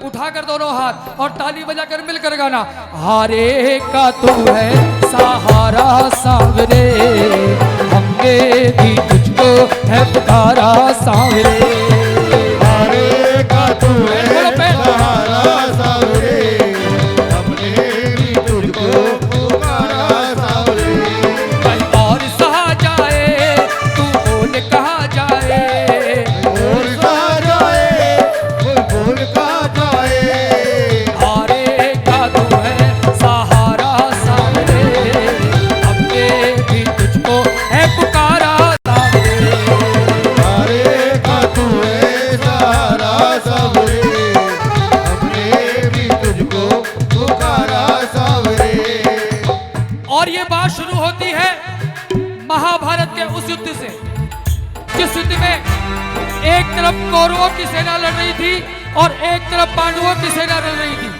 उठाकर दोनों हाथ और ताली बजाकर मिलकर गाना। हारे का तू है सहारा सांवरे, हमने भी तुझको है पुकारा सांवरे। हारे का तू है सहारा सांवरे, हमने भी तुझको पुकारा सांवरे। कहीं और सहा जाए तू बोल कहाँ जाए, और सहा जाए कोई बोल कहाँ जाए। हारे का तू है सहारा सांवरे, हमने भी तुझको है पुकारा सांवरे। हारे का तू है सहारा सांवरे, हमने भी तुझको पुकारा सांवरे। और ये बात शुरू होती है महाभारत के उस युद्ध से, जिस युद्ध में एक तरफ कौरवों की सेना लड़ रही थी और एक तरफ पांडवों की सेना लड़ रही थी।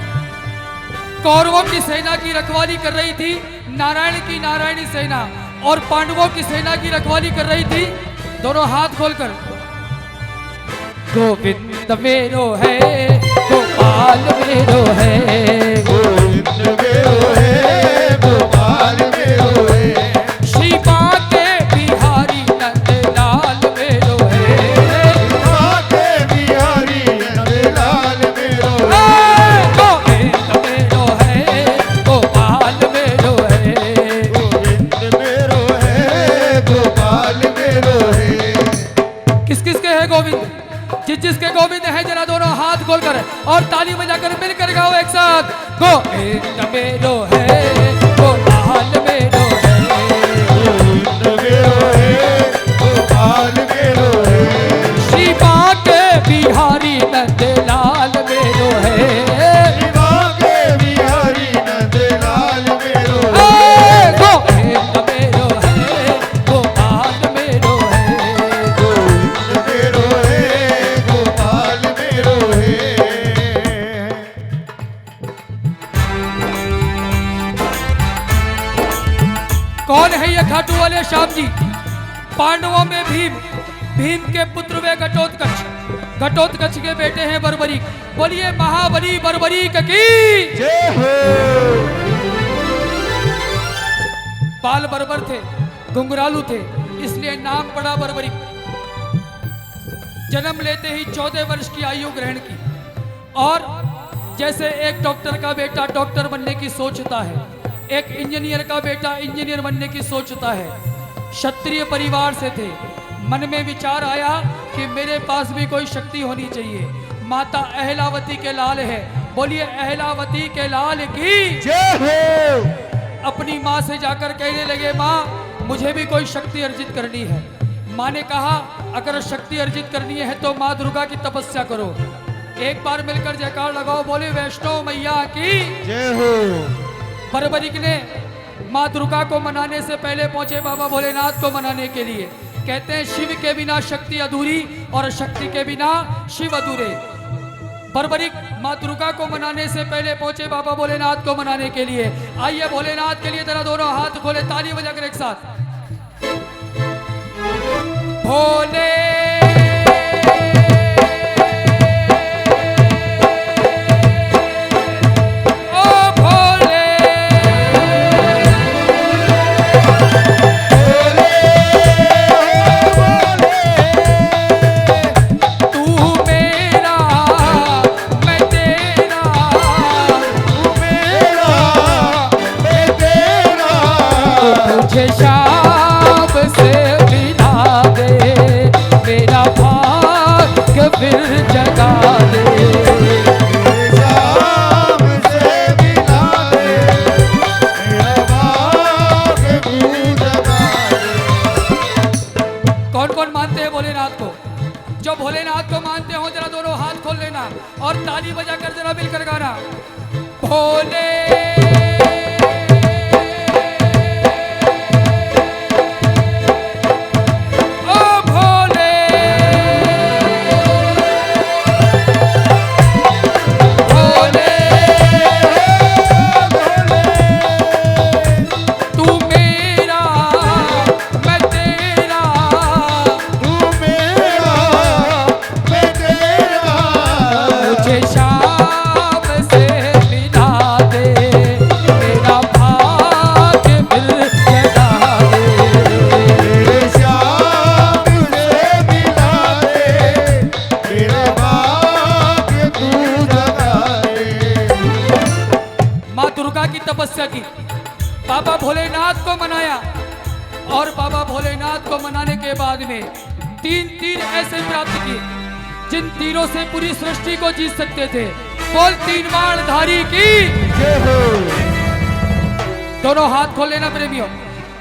कौरवों की सेना की रखवाली कर रही थी नारायण की नारायणी सेना, और पांडवों की सेना की रखवाली कर रही थी, दोनों हाथ खोलकर, गोविंद मेरो है गोपाल मेरो है, गोविंद मेरो है गोपाल मेरो है, श्री बांके बिहारी नंदलाल मेरो है, बांके बिहारी नंदलाल मेरो है। गोविंद मेरो है गोपाल मेरो है, गोविंद मेरो है गोपाल मेरो है। किस किस के है गोविंद? जिसके गोविंद है जरा दोनों हाथ खोलकर और ताली बजाकर मिलकर गाओ एक साथ। गोविंद मेरो है गोपाल मेरो है, गोविंद मेरो है गोपाल मेरो है, श्री बांके बिहारी नंदलाल मेरो है, बांके बिहारी नंदलाल मेरो है। गोविंद मेरो है गोपाल मेरो है, गोविंद मेरो है गोपाल मेरो है। कौन है ये खाटू वाले श्याम जी? पांडवों में भीम, भीम के पुत्र वे घटोत्कच, घटोत्कच के बेटे हैं बर्बरीक। बोलिए महाबली बर्बरीक की जय हो। बाल बर्बर थे, घुंघरालू थे, इसलिए नाम पड़ा बर्बरीक। जन्म लेते ही 14 वर्ष की आयु ग्रहण की, और जैसे एक डॉक्टर का बेटा डॉक्टर बनने की सोचता है, एक इंजीनियर का बेटा इंजीनियर बनने की सोचता है। क्षत्रिय परिवार से थे, मन में विचार आया कि मेरे पास भी कोई शक्ति होनी चाहिए। माता अहलावती के लाल है, बोलिए अहलावती के लाल की जय हो। अपनी माँ से जाकर कहने लगे, माँ मुझे भी कोई शक्ति अर्जित करनी है। माँ ने कहा अगर शक्ति अर्जित करनी है तो माँ दुर्गा की तपस्या करो। एक बार मिलकर जयकार लगाओ, बोले वैष्णो मैया की जय हो। बर्बरीक ने माँ दुर्गा को मनाने से पहले पहुंचे बाबा भोलेनाथ को मनाने के लिए। कहते हैं शिव के बिना शक्ति अधूरी और शक्ति के बिना शिव अधूरे। बर्बरीक माँ दुर्गा को मनाने से पहले पहुंचे बाबा भोलेनाथ को मनाने के लिए। आइए भोलेनाथ के लिए जरा दोनों हाथ खोले, ताली बजाकर एक साथ। भोले मुझे शाम से मिला दे, मेरा भाग्य फिर जगा दे। शाम से मिला दे, मेरा भाग्य फिर जगा दे। कौन कौन मानते हैं भोलेनाथ को? जो भोलेनाथ को मानते हो जरा दोनों हाथ खोल लेना और ताली बजाकर जरा मिलकर गाना। भोले शाम दुर्गा की तपस्या की, बाबा भोलेनाथ को मनाया, और बाबा भोलेनाथ को मनाने के बाद में 3 तीर ऐसे प्राप्त किए जिन तीरों से पूरी सृष्टि को जीत सकते थे। बोल 3 बाण धारी की जय हो। दोनों हाथ खोल लेना प्रेमियों।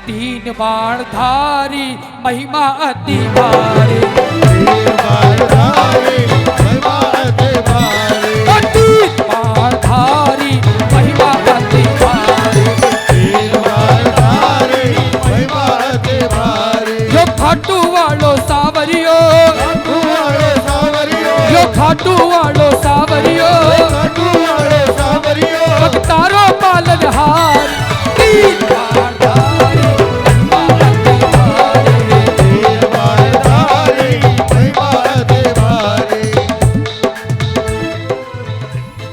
3 बाण धारी महिमा अति भारी, 3 बाण धारी महिमा अति भारी, 3 बाण धारी महिमा अति भारी, 3 बाण धारी महिमा अति भारी। यो खाटू वालो सावरियो, खाटू वालो सावरियो, यो खाटू वालो सावरियो, खाटू वालो सावरियो, भक्तारो पालन हारी, 3 बाण धारी महिमा अति भारी। 3 बाण धारी महिमा अति भारी।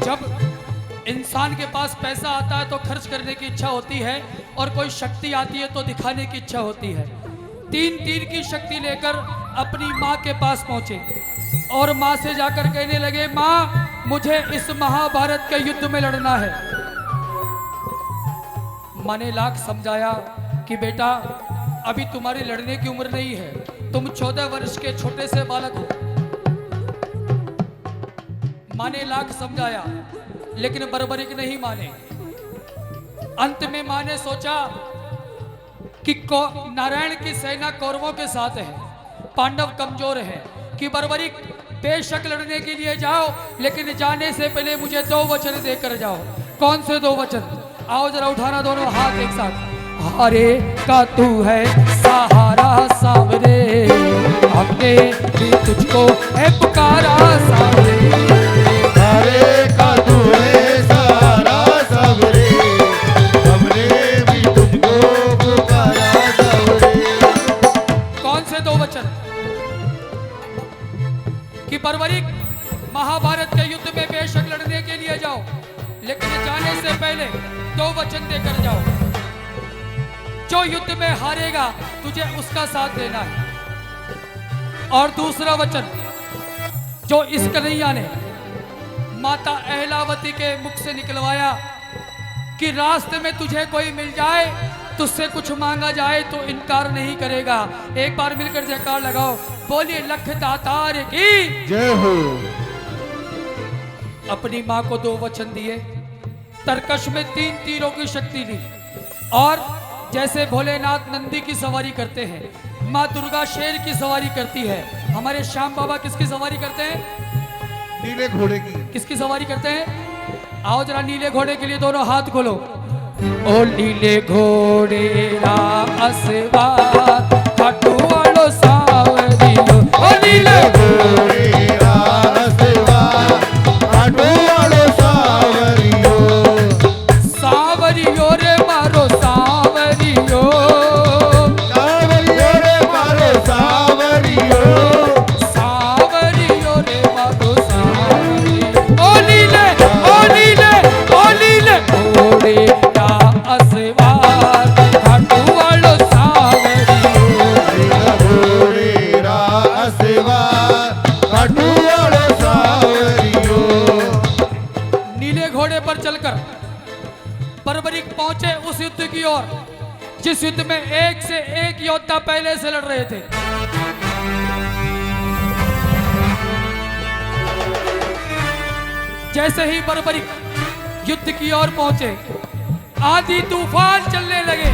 जब इंसान के पास पैसा आता है तो खर्च करने की इच्छा होती है, और कोई शक्ति आती है तो दिखाने की इच्छा होती है। 3 तीर की शक्ति लेकर अपनी माँ के पास पहुंचे और माँ से जाकर कहने लगे, माँ मुझे इस महाभारत के युद्ध में लड़ना है। माँ ने लाख समझाया कि बेटा अभी तुम्हारी लड़ने की उम्र नहीं है, तुम 14 वर्ष के छोटे से बालक हो। माँ ने लाख समझाया लेकिन बर्बरिक नहीं माने। अंत में माँ ने सोचा कि नारायण की सेना कौरवों के साथ है, पांडव कमजोर है, कि बर्बरिक बेशक लड़ने के लिए जाओ, लेकिन जाने से पहले मुझे 2 वचन देकर जाओ। कौन से 2 वचन? आओ जरा उठाना दोनों हाथ एक साथ। हरे का तू है सहारा सावरे, हमने भी तुझको है पुकारा सावरे। हरे का तू है सहारा सावरे, हमने भी तुमको पुकारा सावरे। कौन से 2 वचन? कि बर्बरिक महाभारत के युद्ध में बेशक लड़ने के लिए जाओ, लेकिन जाने से पहले 2 वचन देकर जाओ। जो युद्ध में हारेगा तुझे उसका साथ देना है। और दूसरा वचन जो इस कन्हैया ने माता अहलावती के मुख से निकलवाया कि रास्ते में तुझे कोई मिल जाए, तुझसे कुछ मांगा जाए तो इनकार नहीं करेगा। एक बार मिलकर जयकार लगाओ, बोलिए लख दातार की जय हो। अपनी मां को 2 वचन दिए, तरकश में 3 तीरों की शक्ति दी, और जैसे भोलेनाथ नंदी की सवारी करते हैं, माँ दुर्गा शेर की सवारी करती है, हमारे श्याम बाबा किसकी सवारी करते हैं? नीले घोड़े की। किसकी सवारी करते हैं? आओ जरा नीले घोड़े के लिए दोनों हाथ खोलो। ओ नीले घोड़े रा असवार, खाटू वालो सावरियो, ओ नीले घोड़े रा असवार, खाटू वालो सावरियो, सावरियो रे मारो सावरियो, सावरियो रे मारो सावरियो, सावरियो रे मारो सावरियो। ओ नीले घोड़े रा असवार, खाटू वालो सावरियो, घोड़े रा असवार, खाटू वालो सावरियो। नीले घोड़े पर चलकर बर्बरिक पहुंचे उस युद्ध की ओर जिस युद्ध में एक से एक योद्धा पहले से लड़ रहे थे। जैसे ही बर्बरिक युद्ध की ओर पहुंचे, आंधी तूफान चलने लगे।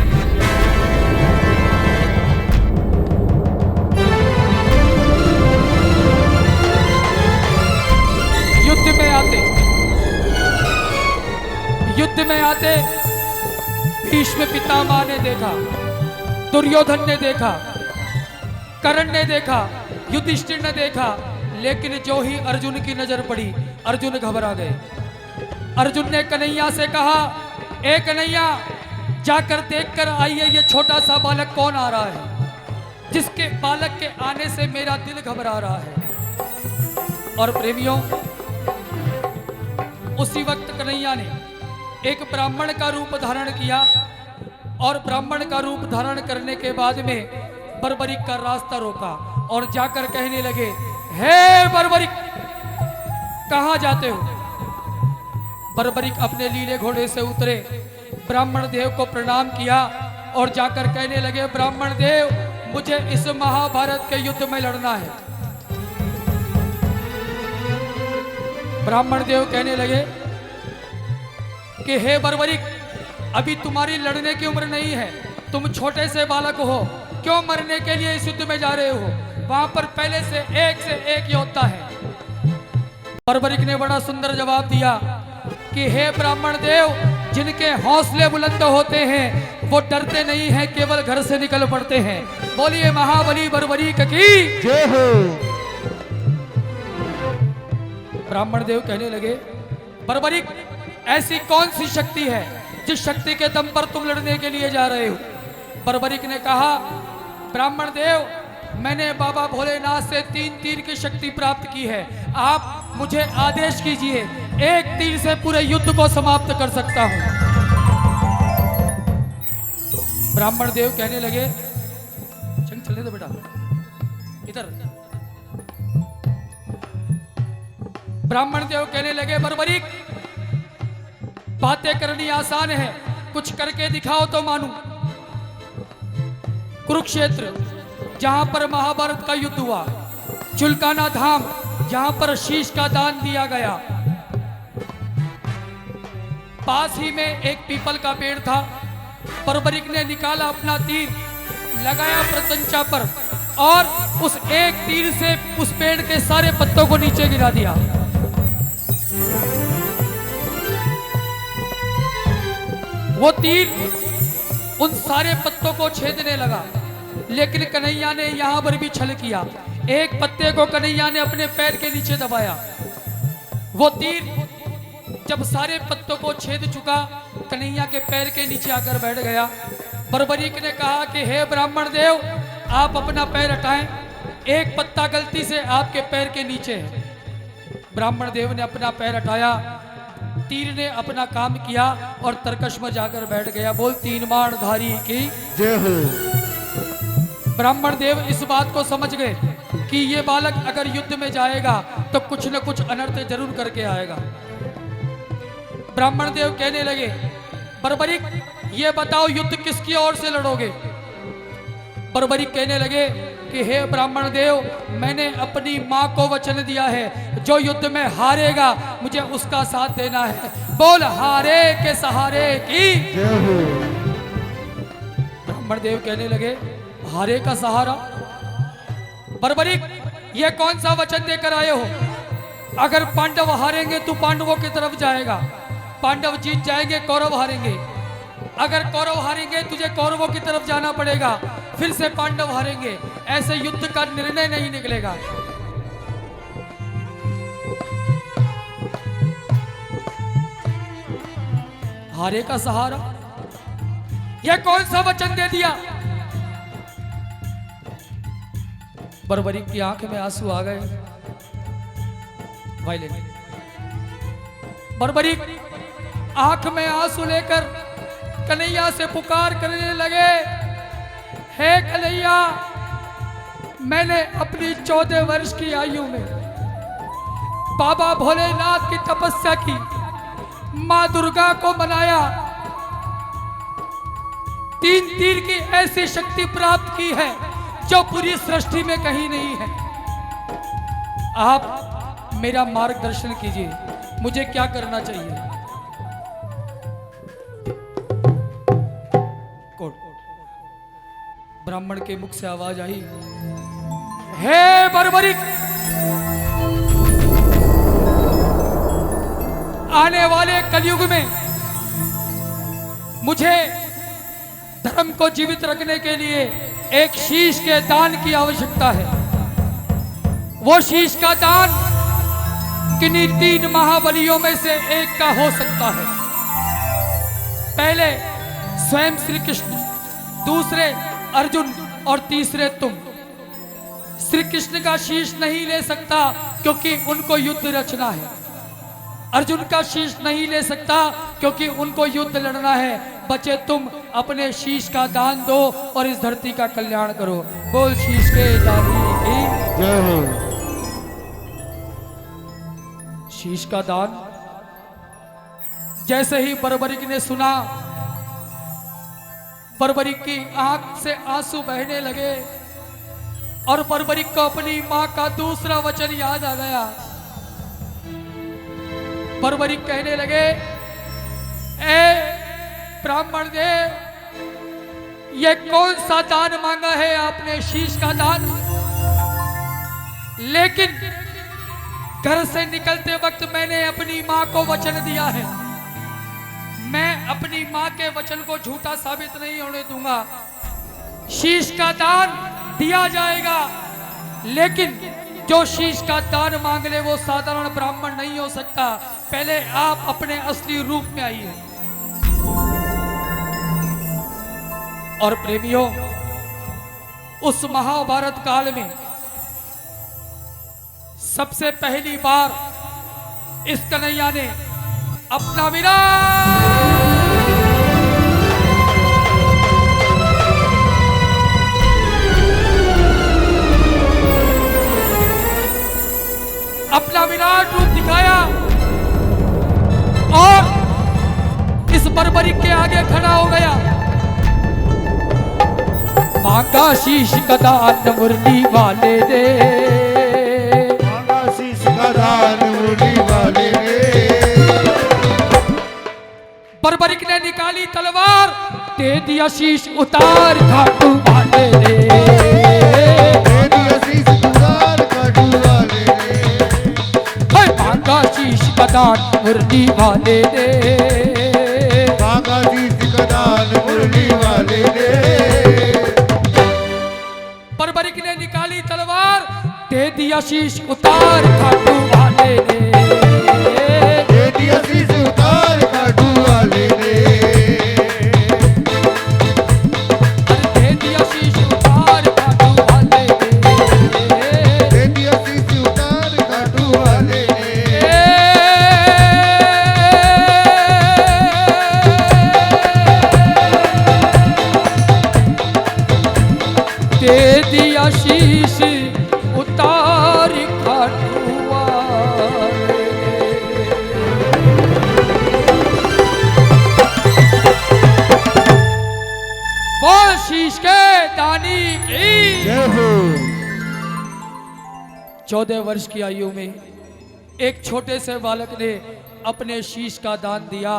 युद्ध में आते भीष्म पितामह ने देखा, दुर्योधन ने देखा, कर्ण ने देखा, युधिष्ठिर ने देखा, लेकिन जो ही अर्जुन की नजर पड़ी अर्जुन घबरा गए। अर्जुन ने कन्हैया से कहा, ए कन्हैया जाकर देखकर आइए ये छोटा सा बालक कौन आ रहा है, जिसके बालक के आने से मेरा दिल घबरा रहा है। और प्रेमियों, उसी वक्त कन्हैया ने एक ब्राह्मण का रूप धारण किया और ब्राह्मण का रूप धारण करने के बाद में बर्बरिक का रास्ता रोका और जाकर कहने लगे, हे बर्बरिक कहां जाते हो? बर्बरिक अपने लीले घोड़े से उतरे, ब्राह्मण देव को प्रणाम किया और जाकर कहने लगे, ब्राह्मण देव मुझे इस महाभारत के युद्ध में लड़ना है। ब्राह्मण देव कहने लगे कि हे बर्बरिक, अभी तुम्हारी लड़ने की उम्र नहीं है, तुम छोटे से बालक हो, क्यों मरने के लिए इस युद्ध में जा रहे हो? वहां पर पहले से एक योद्धा है। बर्बरिक ने बड़ा सुंदर जवाब दिया कि हे ब्राह्मण देव, जिनके हौसले बुलंद होते हैं वो डरते नहीं हैं, केवल घर से निकल पड़ते हैं। बोलिए महाबली बर्बरिक की जय हो। ब्राह्मण देव कहने लगे, बर्बरिक ऐसी कौन सी शक्ति है जिस शक्ति के दम पर तुम लड़ने के लिए जा रहे हो? बर्बरिक ने कहा, ब्राह्मण देव मैंने बाबा भोलेनाथ से 3 तीर की शक्ति प्राप्त की है, आप मुझे आदेश कीजिए, एक तीर से पूरे युद्ध को समाप्त कर सकता हूं। ब्राह्मण देव कहने लगे, चलने दो बेटा, इधर। ब्राह्मण देव कहने लगे, बर्बरिक बातें करनी आसान है, कुछ करके दिखाओ तो मानूं। कुरुक्षेत्र जहां पर महाभारत का युद्ध हुआ, चुलकाना धाम जहां पर शीश का दान दिया गया, पास ही में एक पीपल का पेड़ था। बर्बरिक ने निकाला अपना तीर, लगाया प्रतंचा पर और उस एक तीर से उस पेड़ के सारे पत्तों को नीचे गिरा दिया। वो तीर उन सारे पत्तों को छेदने लगा, लेकिन कन्हैया ने यहां पर भी छल किया। एक पत्ते को कन्हैया ने अपने पैर के नीचे दबाया। वो तीर जब सारे पत्तों को छेद चुका, कन्हैया के पैर के नीचे आकर बैठ गया। बर्बरिक ने कहा कि हे ब्राह्मण देव, आप अपना पैर हटाएं, एक पत्ता गलती से आपके पैर के नीचे है। ब्राह्मण देव ने अपना पैर हटाया, तीर ने अपना काम किया और तरकश में जाकर बैठ गया। बोल तीन बाण धारी की जय हो। ब्राह्मण देव इस बात को समझ गए कि ये बालक अगर युद्ध में जाएगा तो कुछ न कुछ अनर्थ जरूर करके आएगा। ब्राह्मण देव कहने लगे, बर्बरिक ये बताओ युद्ध किसकी ओर से लड़ोगे? बर्बरिक कहने लगे कि हे ब्राह्मण देव, मैंने अपनी मां को वचन दिया है, जो युद्ध में हारेगा मुझे उसका साथ देना है। बोल हारे के सहारे की जय हो। ब्राह्मण देव कहने लगे, हारे का सहारा? बर्बरिक ये कौन सा वचन देकर आए हो? अगर पांडव हारेंगे तो पांडवों की तरफ जाएगा, पांडव जीत जाएंगे कौरव हारेंगे। अगर कौरव हारेंगे तुझे कौरवों की तरफ जाना पड़ेगा, फिर से पांडव हारेंगे, ऐसे युद्ध का निर्णय नहीं निकलेगा। हारे का सहारा, यह कौन सा वचन दे दिया? बर्बरिक की आंख में आंसू आ गए। वायलेंट बर्बरिक आंख में आंसू लेकर कन्हैया से पुकार करने लगे, हे कन्हैया, मैंने अपनी 14 वर्ष की आयु में बाबा भोलेनाथ की तपस्या की, मां दुर्गा को मनाया, 3 तीर की ऐसी शक्ति प्राप्त की है जो पूरी सृष्टि में कहीं नहीं है। आप मेरा मार्गदर्शन कीजिए, मुझे क्या करना चाहिए? ब्राह्मण के मुख से आवाज आई, हे बर्बरिक, आने वाले कलयुग में मुझे धर्म को जीवित रखने के लिए एक शीश के दान की आवश्यकता है। वो शीश का दान किन्हीं 3 महाबलियों में से एक का हो सकता है। पहले स्वयं श्री कृष्ण, दूसरे अर्जुन और तीसरे तुम। श्री कृष्ण का शीश नहीं ले सकता क्योंकि उनको युद्ध रचना है। अर्जुन का शीश नहीं ले सकता क्योंकि उनको युद्ध लड़ना है। बचे तुम, अपने शीश का दान दो और इस धरती का कल्याण करो। बोल शीश के दानी की जय हो। शीश का दान जैसे ही बर्बरिक ने सुना, बर्बरिक की आंख से आंसू बहने लगे और बर्बरिक को अपनी मां का दूसरा वचन याद आ गया। बर्बरिक कहने लगे, ए ब्राह्मण देव, ये कौन सा दान मांगा है आपने? शीश का दान। लेकिन घर से निकलते वक्त मैंने अपनी मां को वचन दिया है, मैं अपनी मां के वचन को झूठा साबित नहीं होने दूंगा। शीश का दान दिया जाएगा, लेकिन जो शीश का दान मांग ले वो साधारण ब्राह्मण नहीं हो सकता। पहले आप अपने असली रूप में आइए। और प्रेमियों, उस महाभारत काल में सबसे पहली बार इस कन्हैया ने अपना विराट रूप दिखाया और इस बर्बरिक के आगे खड़ा हो गया। मांगा शीश का दान मुरली वाले ने, मांगा शीश का दान मुरली वाले ने। बर्बरिक ने निकाली तलवार, दे दिया शीश उतार खाटू वाले ने, दे दिया शीश उतार खाटू वाले ने। मांगा शीश का दान मुरली वाले ने, मांगा शीश का दान मुरली वाले ने। बर्बरिक ने निकाली तलवार, दे दिया शीश उतार खाटू वाले ने, दे दिया शीश उतार खाटू वाले ने। दे दिया शीश उतार खाटू वाले ने, दे दिया शीश उतार खाटू वाले ने। दे दिया शीश उतार खाटू वाले ने। बोल शीश के दानी की। जय हो। 14 वर्ष की आयु में एक छोटे से बालक ने अपने शीश का दान दिया,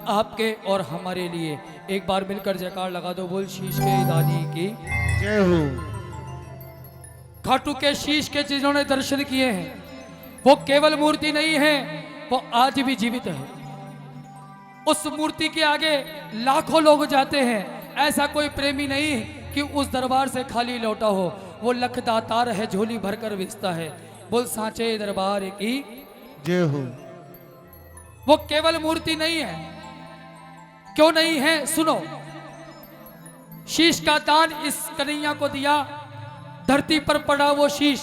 आपके और हमारे लिए। एक बार मिलकर जयकार लगा दो, बोल शीश के दानी की। जय हो। खाटू के शीश के जिन्होंने दर्शन किए हैं, वो केवल मूर्ति नहीं है, वो आज भी जीवित है। उस मूर्ति के आगे लाखों लोग जाते हैं, ऐसा कोई प्रेमी नहीं कि उस दरबार से खाली लौटा हो। वो लखदातार है, झोली भरकर बेचता है। बोल सांचे दरबार की जय हो। वो केवल मूर्ति नहीं है। क्यों नहीं है? सुनो। शीश का दान इस कन्हैया को दिया, धरती पर पड़ा वो शीश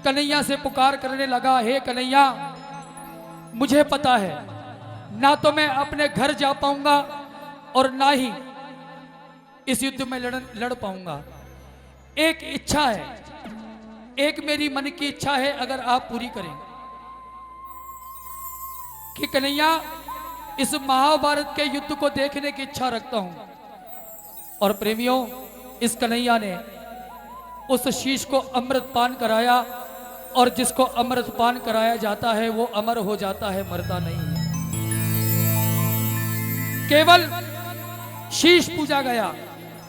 कन्हैया से पुकार करने लगा, हे कन्हैया, मुझे पता है ना तो मैं अपने घर जा पाऊंगा और ना ही इस युद्ध में लड़ पाऊंगा। एक इच्छा है, एक मेरी मन की इच्छा है, अगर आप पूरी करें कि कन्हैया, इस महाभारत के युद्ध को देखने की इच्छा रखता हूं। और प्रेमियों, इस कन्हैया ने उस शीश को अमृत पान कराया, और जिसको अमृत पान कराया जाता है वो अमर हो जाता है, मरता नहीं है। केवल शीश पूजा गया,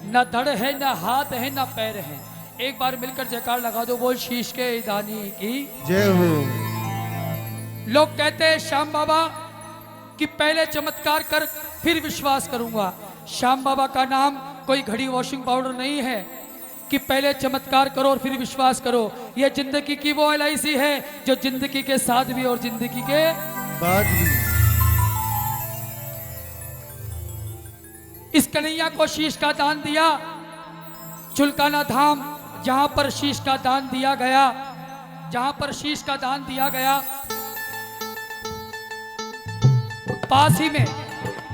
न धड़ है, न हाथ है, न पैर है। एक बार मिलकर जयकार लगा दो, बोल शीश के दानी की जय हो। लोग कहते हैं श्याम बाबा कि पहले चमत्कार कर फिर विश्वास करूंगा। श्याम बाबा का नाम कोई घड़ी वॉशिंग पाउडर नहीं है कि पहले चमत्कार करो और फिर विश्वास करो। यह जिंदगी की वो LIC है जो जिंदगी के साथ भी और जिंदगी के बाद भी। इस कन्हैया को शीश का दान दिया। चुलकाना धाम, जहां पर शीश का दान दिया गया, जहां पर शीश का दान दिया गया, पास ही में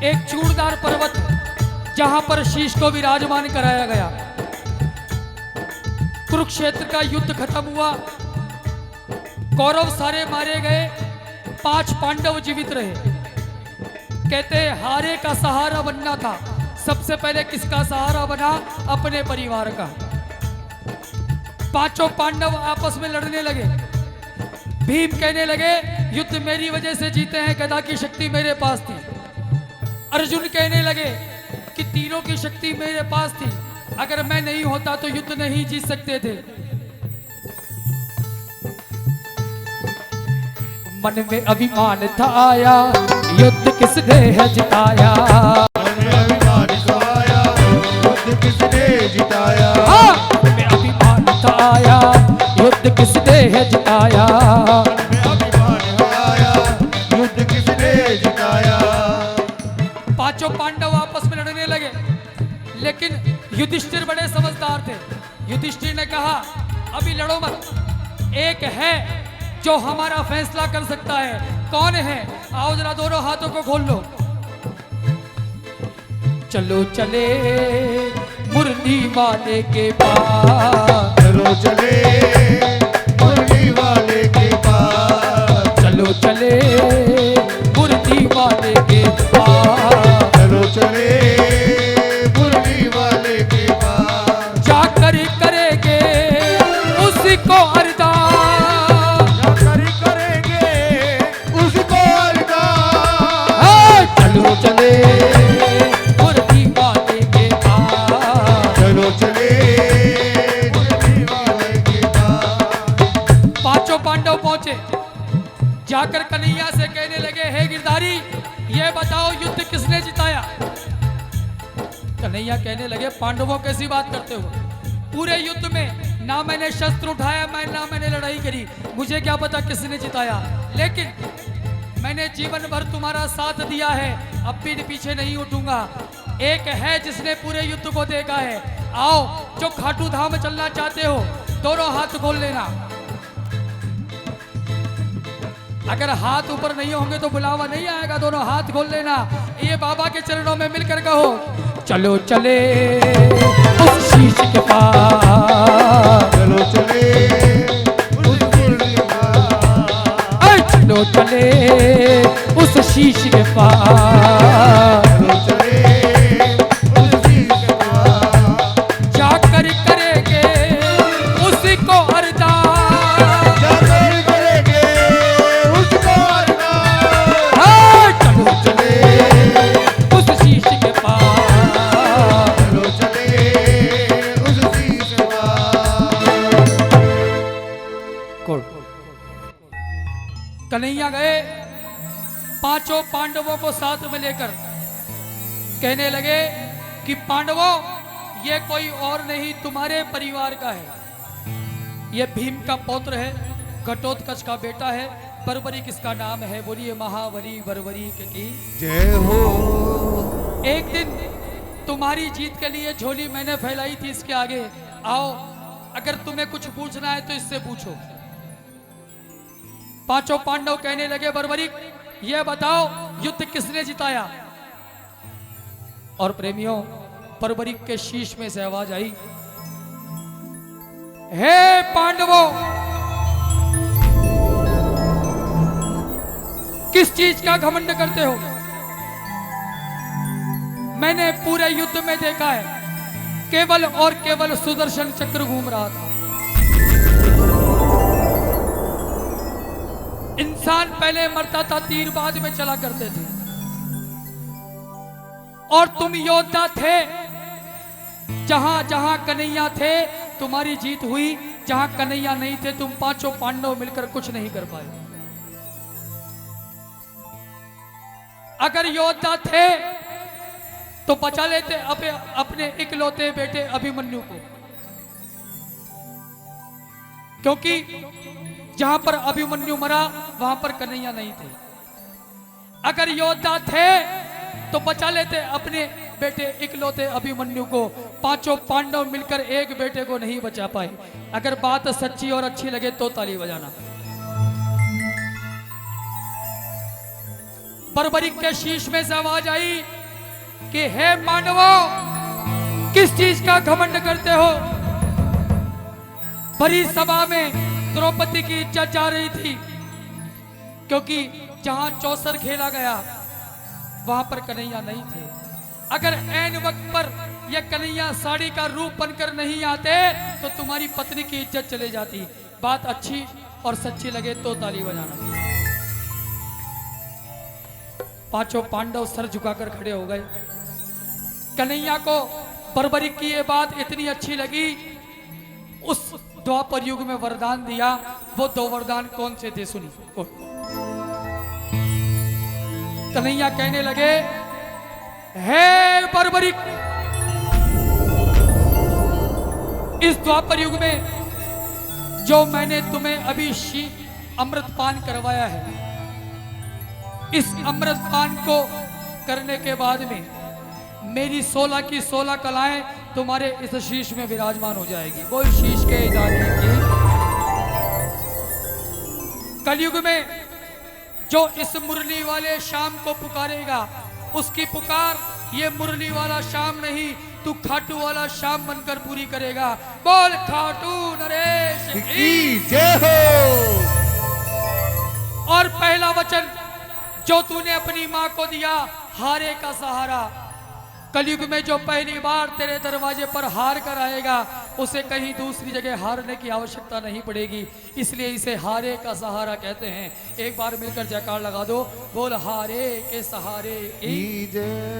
एक चूड़दार पर्वत, जहां पर शीश को विराजमान कराया गया। कुरुक्षेत्र का युद्ध खत्म हुआ, कौरव सारे मारे गए, 5 पांडव जीवित रहे। कहते हारे का सहारा बनना था, सबसे पहले किसका सहारा बना? अपने परिवार का। पांचों पांडव आपस में लड़ने लगे। भीम कहने लगे युद्ध मेरी वजह से जीते हैं, गदा की शक्ति मेरे पास थी। अर्जुन कहने लगे कि तीरों की शक्ति मेरे पास थी, अगर मैं नहीं होता तो युद्ध नहीं जीत सकते थे। मन में अभिमान था आया, युद्ध किसने है जिताया? मन में अभिमान था आया, युद्ध किसने जिताया? मन में अभिमान था आया, युद्ध किसने है जिताया? मन में अभिमान था आया, युद्ध किसने जिताया? पांचों पांडव आपस में लड़ने लगे, लेकिन युधिष्ठिर बड़े समझदार थे। युधिष्ठिर ने कहा अभी लड़ो मत, एक है जो हमारा फैसला कर सकता है। कौन है? आओ जरा दोनों हाथों को खोल लो। चलो चले मुरली वाले के पास, चलो चले मुरली वाले के पास, चलो चले मुरली वाले के पास, चलो चले मुरली वाले के पास। जाकर करेंगे उसी को अरदास, जाकर करेंगे उसको अरदास। चलो चले मुरली वाले के पास, चलो चले मुरली वाले के पास। पांचों पांडव पहुंचे। जाकर कन्हैया से कहने लगे हे गिरधारी, ये बताओ युद्ध किसने जिताया? कन्हैया कहने लगे पांडवों कैसी बात करते हो? पूरे युद्ध में ना मैंने शस्त्र उठाया, ना मैंने लड़ाई करी, मुझे क्या पता किसने जिताया। लेकिन मैंने जीवन भर तुम्हारा साथ दिया है, अब भी पीछे नहीं उठूंगा। एक है जिसने पूरे युद्ध को देखा है। आओ जो खाटू धाम चलना चाहते हो दोनों हाथ खोल लेना। अगर हाथ ऊपर नहीं होंगे तो बुलावा नहीं आएगा, दोनों हाथ खोल लेना। ये बाबा के चरणों में मिलकर कहो चलो चले उस शीश के पास, चलो चले उस मुरली के पास, चलो चले उस शीश के पास, चलो चले उस शीश के पास। जाकर करेंगे उसी को अरदास, जाकर करेंगे उसको अरदास। चलो चले उस शीश के पास, चलो चले उस शीश के पास। कन्हैया गए पांचों पांडवों को साथ में लेकर, कहने लगे कि पांडवों ये कोई और नहीं तुम्हारे परिवार का है। ये भीम का पौत्र है, घटोत्कच का बेटा है। बर्बरी किसका नाम है? बोलिए महाबली बर्बरी की जय हो। एक दिन तुम्हारी जीत के लिए झोली मैंने फैलाई थी इसके आगे। आओ अगर तुम्हें कुछ पूछना है तो इससे पूछो। पांचों पांडव कहने लगे बर्बरीक ये बताओ युद्ध किसने जिताया? और प्रेमियों बर्बरीक के शीश में से आवाज आई, हे पांडवों किस चीज का घमंड करते हो? मैंने पूरे युद्ध में देखा है केवल और केवल सुदर्शन चक्र घूम रहा था। इंसान पहले मरता था, तीर बाद में चला करते थे। और तुम योद्धा थे, जहां जहां कन्हैया थे तुम्हारी जीत हुई, जहां कन्हैया नहीं थे तुम पांचों पांडव मिलकर कुछ नहीं कर पाए। अगर योद्धा थे तो बचा लेते अपने इकलौते बेटे अभिमन्यु को, क्योंकि जहां पर अभिमन्यु मरा वहां पर कन्हैया नहीं थे। अगर योद्धा थे तो बचा लेते अपने बेटे इकलौते अभिमन्यु को। पांचों पांडव मिलकर एक बेटे को नहीं बचा पाए। अगर बात सच्ची और अच्छी लगे तो ताली बजाना। बर्बरीक के शीश में से आवाज आई कि हे पांडवों किस चीज का घमंड करते हो? भरी सभा में द्रौपदी की इज्जत जा रही थी, क्योंकि जहां चौसर खेला गया वहां पर कन्हैया नहीं थे। अगर ऐन वक्त पर यह कन्हैया साड़ी का रूप बनकर नहीं आते तो तुम्हारी पत्नी की इज्जत चले जाती। बात अच्छी और सच्ची लगे तो ताली बजाना। पांचों पांडव सर झुकाकर खड़े हो गए। कन्हैया को बर्बरिक की ये बात इतनी अच्छी लगी, उस द्वापर युग में वरदान दिया। वो 2 वरदान कौन से थे सुनी। कन्हैया कहने लगे, हे बर्बरिक, इस द्वापर युग में जो मैंने तुम्हें अभी अमृत पान करवाया है, इस अमृत पान को करने के बाद में मेरी 16 की 16 कलाएं तुम्हारे इस शीश में विराजमान हो जाएगी। वो इस शीश के दानी की। कलयुग में जो इस मुरली वाले शाम को पुकारेगा, उसकी पुकार ये मुरली वाला शाम नहीं, तू खाटू वाला शाम बनकर पूरी करेगा। बोल खाटू नरेश की जय हो। और पहला वचन जो तूने अपनी मां को दिया, हारे का सहारा। कलयुग में जो पहली बार तेरे दरवाजे पर हार कर आएगा, उसे कहीं दूसरी जगह हारने की आवश्यकता नहीं पड़ेगी। इसलिए इसे हारे का सहारा कहते हैं। एक बार मिलकर जयकार लगा दो। बोल हारे के सहारे की जय।